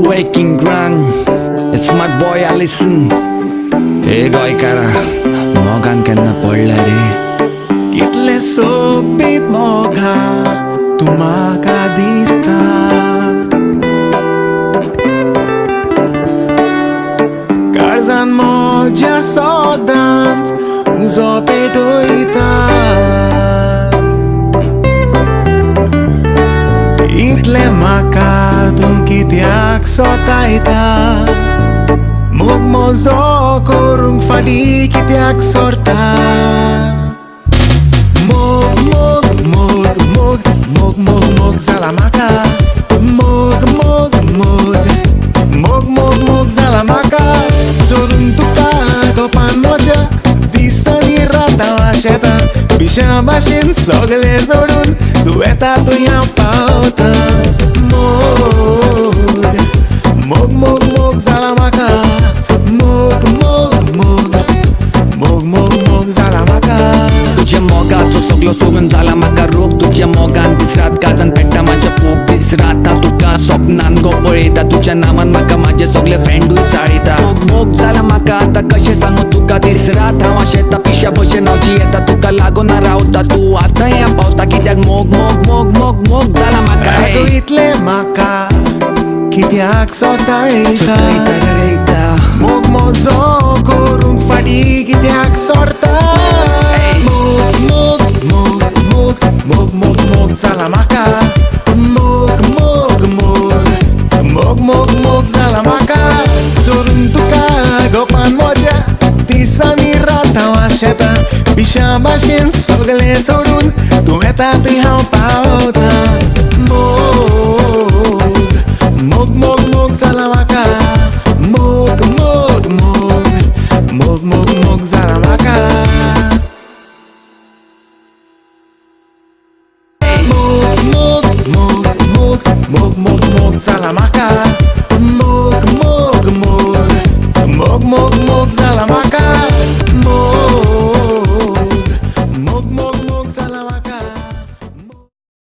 waking grand. It's my boy Allison. Hey goikara, mogan kenna podla re. कितले सोबीत मोगा तुमाका दिसता काळजान मोज्या सोदांत उजो पेटोयता इतले म्हाका तूं कित्याक सोतायता मोग मोजो करूंक फाटीं कित्याक सोरता मोग मोग मोग मोग मोग मोग मोग जाला म्हाका मोग मोग मोग मोग मोग मोग जाला म्हाका धरून तुका गोपान म्हज्या दिसांनी राता वाशेता पिशा भाशेन सगळें जोडून तूं येता थंय हांव पावता मोग मोग मोग मोग जाला म्हाका मोग मोग मोग मोग मोग मोग जाला म्हाका तुझ्या मोगाचो सगळो सोडून जाला म्हाका रोग तुझ्या मोगान दीस रात काळजान पेट्टा म्हाज्या फोग दीस रात हांव तुका स्वप्नान गो पळयता तुज्या नांवान म्हाका म्हाजे सगळे फ्रेंडूय चाळीता मोग मोग जाला म्हाका आतां कशें सांगू तुका दीस रात हांव आशेता पिश्या भशेन हांव जियेता तुका लागून रावता तूं आतां हें पावता कित्याक मोग मोग मोग मोग मोग जाला म्हाका तूं इतलें म्हाका कित्याक सोतायता मोग मोजो करूंक फाटीं कित्याक सोरता मोग मोग मोग मोग मोग मोग मोग जाला म्हाका मोग मोग मोग मोग मोग मोग जाला म्हाका धरून तुका गोपान म्हज्या दिसांनी रात हांव आशेता पिशा भाशेन सगळें सोडून तूं येता थंय हांव पावता मोग